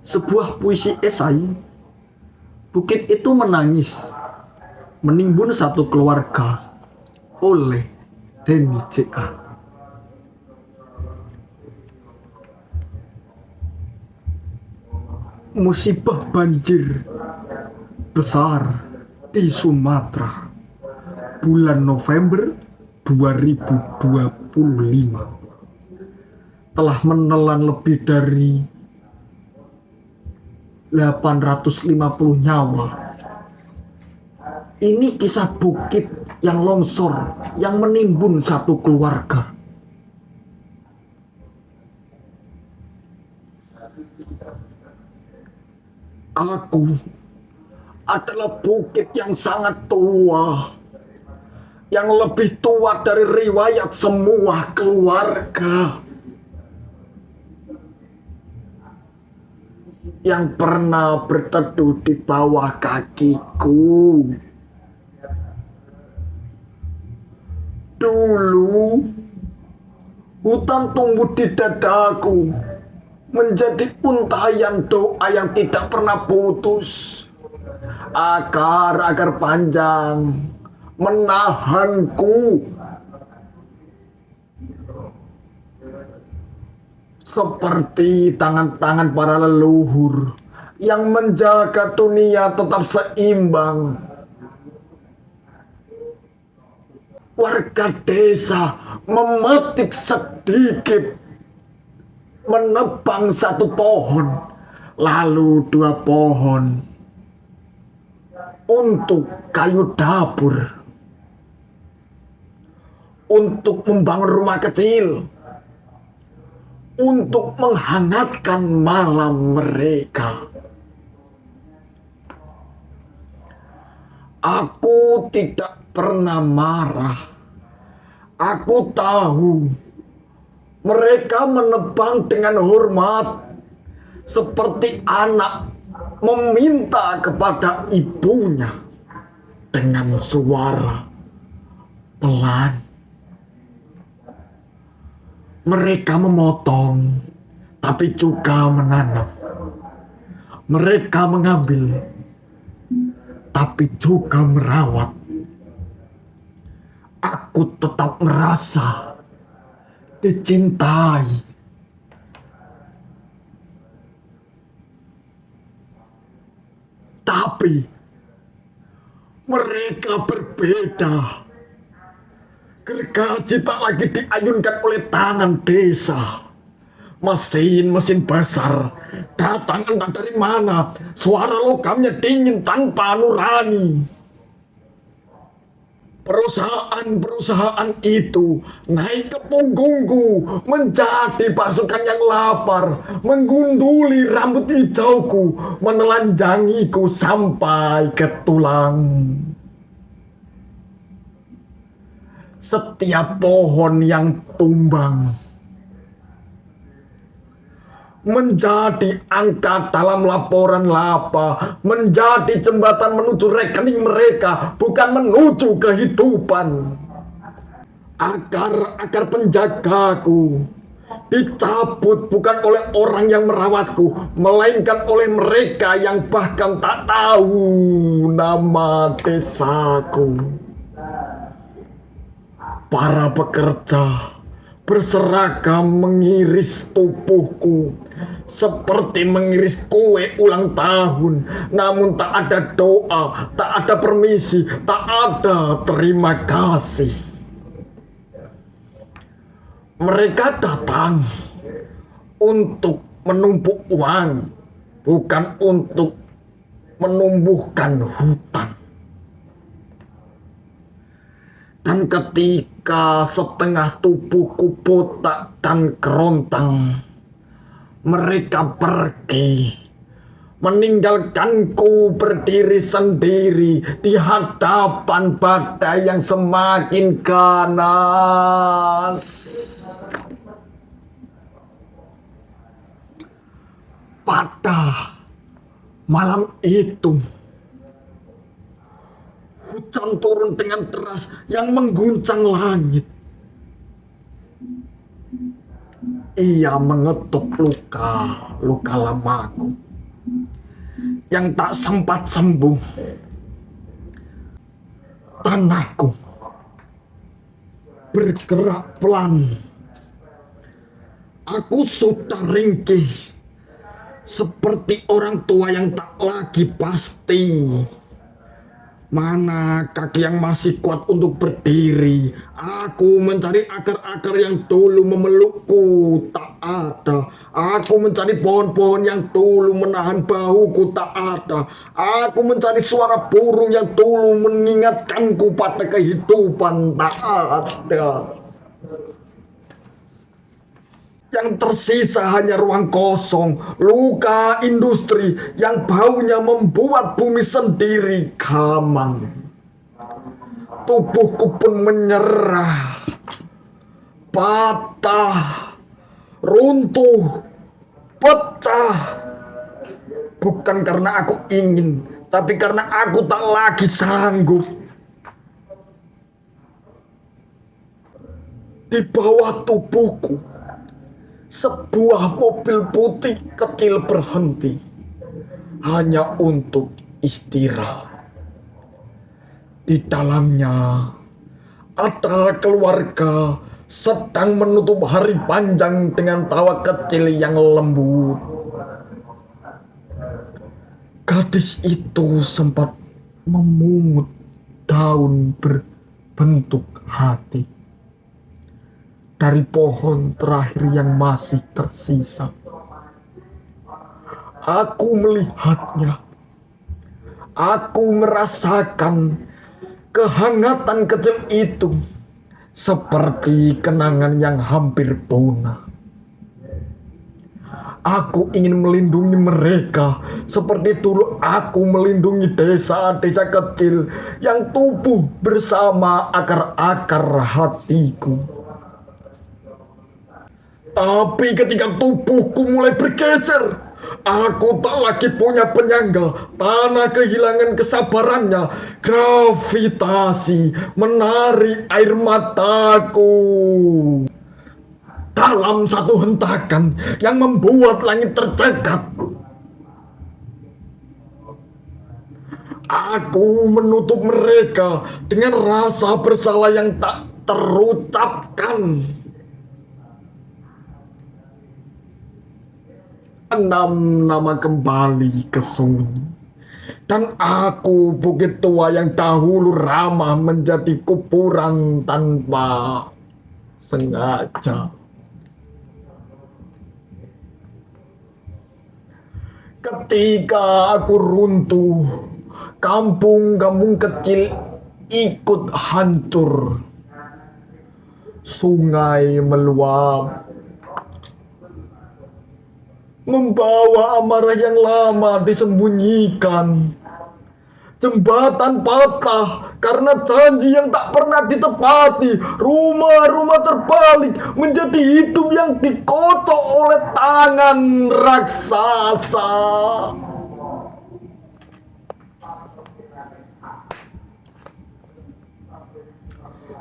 Sebuah puisi esai, Bukit itu menangis, menimbun satu keluarga, oleh Denny J.A. Musibah banjir besar di Sumatera bulan November 2025 telah menelan lebih dari 850 nyawa. Ini kisah bukit yang longsor, yang menimbun satu keluarga. Aku adalah bukit yang sangat tua, yang lebih tua dari riwayat semua keluarga yang pernah berteduh di bawah kakiku. Dulu, hutan tumbuh di dadaku, menjadi untayan doa yang tidak pernah putus. Akar-akar panjang menahanku, seperti tangan-tangan para leluhur yang menjaga dunia tetap seimbang. Warga desa memetik sedikit, menebang satu pohon, lalu dua pohon untuk kayu dapur, untuk membangun rumah kecil, untuk menghangatkan malam mereka. Aku tidak pernah marah. Aku tahu mereka menebang dengan hormat, seperti anak meminta kepada ibunya dengan suara pelan. Mereka memotong, tapi juga menanam. Mereka mengambil, tapi juga merawat. Aku tetap merasa dicintai. Tapi mereka berbeda. Gergaji tak lagi diayunkan oleh tangan desa. Mesin-mesin besar datang entah dari mana. Suara logamnya dingin tanpa nurani. Perusahaan-perusahaan itu naik ke punggungku, menjadi pasukan yang lapar, menggunduli rambut hijauku, menelanjangiku sampai ke tulang. Setiap pohon yang tumbang menjadi angka dalam laporan laba, menjadi jembatan menuju rekening mereka, bukan menuju kehidupan. Akar-akar penjagaku dicabut bukan oleh orang yang merawatku, melainkan oleh mereka yang bahkan tak tahu nama desaku. Para pekerja berseragam mengiris tubuhku seperti mengiris kue ulang tahun, namun tak ada doa, tak ada permisi, tak ada terima kasih. Mereka datang untuk menumpuk uang, bukan untuk menumbuhkan hutan. Dan ketika setengah tubuhku botak dan kerontang, mereka pergi, meninggalkanku berdiri sendiri di hadapan badai yang semakin ganas. Pada malam itu, hujan turun dengan deras yang mengguncang langit. Ia mengetuk luka lamaku. yang tak sempat sembuh. Tanahku bergerak pelan. Aku sudah ringkih seperti orang tua yang tak lagi pasti. Mana kaki yang masih kuat untuk berdiri? Aku mencari akar-akar yang dulu memelukku, tak ada. Aku mencari pohon-pohon yang dulu menahan bahuku, tak ada. Aku mencari suara burung yang dulu mengingatkanku pada kehidupan, tak ada. Yang tersisa hanya ruang kosong, luka industri yang baunya membuat bumi sendiri gamang. Tubuhku pun menyerah, patah, runtuh, pecah. Bukan karena aku ingin, tapi karena aku tak lagi sanggup. Di bawah tubuhku sebuah mobil putih kecil berhenti hanya untuk istirahat. Di dalamnya ada keluarga sedang menutup hari panjang dengan tawa kecil yang lembut. Gadis itu sempat memungut daun berbentuk hati dari pohon terakhir yang masih tersisa. Aku melihatnya. Aku merasakan kehangatan kecil itu seperti kenangan yang hampir punah. Aku ingin melindungi mereka seperti dulu aku melindungi desa-desa kecil yang tumbuh bersama akar-akar hatiku. Tapi ketika tubuhku mulai bergeser, aku tak lagi punya penyangga. Tanah kehilangan kesabarannya. Gravitasi menarik air mataku dalam satu hentakan yang membuat langit tercekat. Aku menutup mereka dengan rasa bersalah yang tak terucapkan. 6 nama kembali ke sunyi. Dan aku, bukit tua yang dahulu ramah, menjadi kuburan tanpa sengaja. Ketika aku runtuh, kampung-kampung kecil ikut hancur. Sungai meluap, membawa amarah yang lama disembunyikan. Jembatan patah karena janji yang tak pernah ditepati. Rumah-rumah terbalik menjadi hidup yang dikocok oleh tangan raksasa.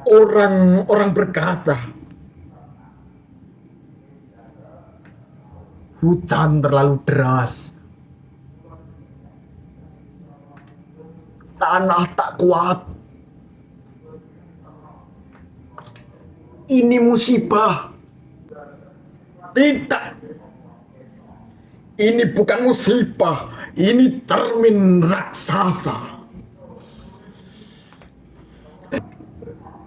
Orang-orang berkata, hujan terlalu deras, tanah tak kuat. Ini musibah. Tidak, ini bukan musibah, ini cermin raksasa.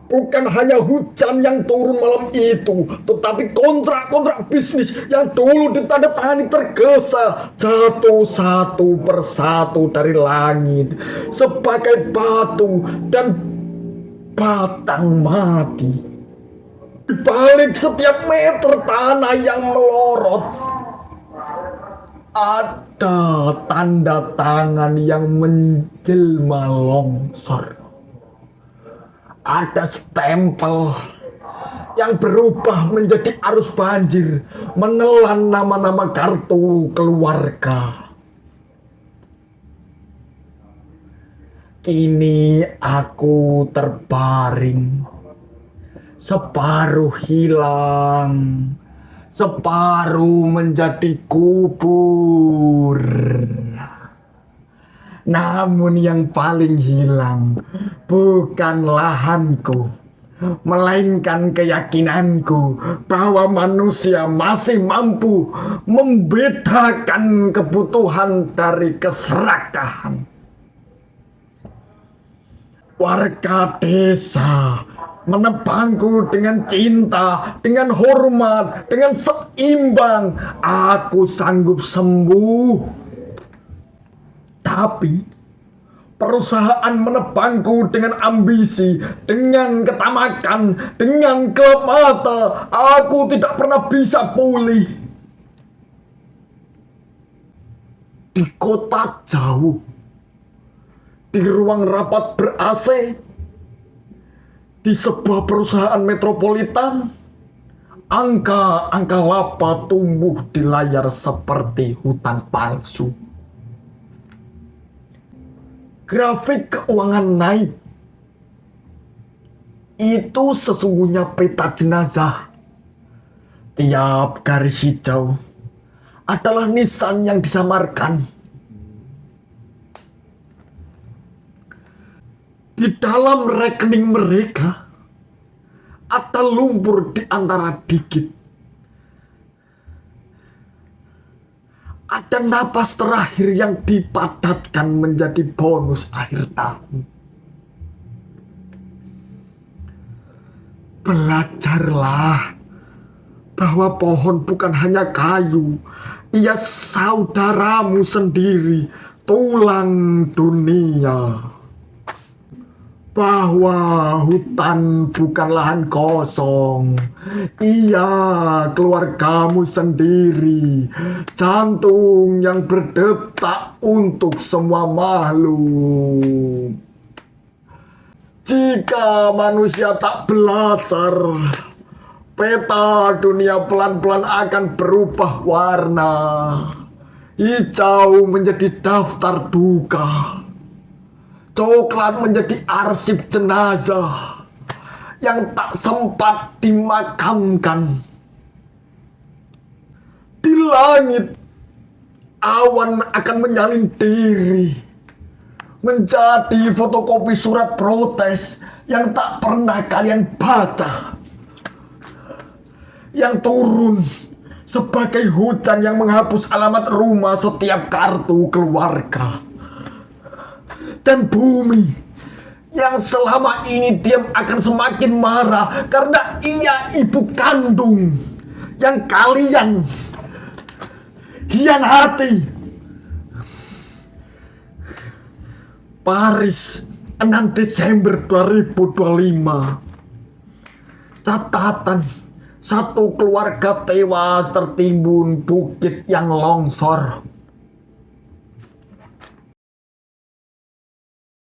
Bukan hanya hujan yang turun malam itu, tetapi kontrak-kontrak bisnis yang dulu ditandatangani tergesa jatuh satu persatu dari langit sebagai batu dan batang mati. Di balik setiap meter tanah yang melorot ada tanda tangan yang menjelma longsor. Ada stempel yang berubah menjadi arus banjir, menelan nama-nama kartu keluarga. Kini aku terbaring, separuh hilang, separuh menjadi kubur. Namun yang paling hilang bukan lahanku, melainkan keyakinanku bahwa manusia masih mampu membedakan kebutuhan dari keserakahan. Warga desa menebangku dengan cinta, dengan hormat, dengan seimbang. Aku sanggup sembuh. Tapi perusahaan menebangku dengan ambisi, dengan ketamakan, dengan gelap mata. Aku tidak pernah bisa pulih. Di kota jauh, di ruang rapat ber-AC, di sebuah perusahaan metropolitan, angka-angka laba tumbuh di layar seperti hutan palsu. Grafik keuangan naik. Itu sesungguhnya peta jenazah. Tiap garis hijau adalah nisan yang disamarkan. Di dalam rekening mereka ada lumpur di antara digit. Ada napas terakhir yang dipadatkan menjadi bonus akhir tahun. Belajarlah bahwa pohon bukan hanya kayu, ia saudaramu sendiri, tulang dunia. Bahwa hutan bukan lahan kosong, ia keluargamu sendiri, jantung yang berdetak untuk semua makhluk. Jika manusia tak belajar, peta dunia pelan-pelan akan berubah warna. Hijau menjadi daftar duka, coklat menjadi arsip jenazah yang tak sempat dimakamkan. Di langit, awan akan menyalin diri menjadi fotokopi surat protes yang tak pernah kalian baca, yang turun sebagai hujan yang menghapus alamat rumah setiap kartu keluarga. Dan bumi yang selama ini diam akan semakin marah karena ia ibu kandung yang kalian hianati. Paris, 6 Desember 2025. Catatan, satu keluarga tewas tertimbun bukit yang longsor.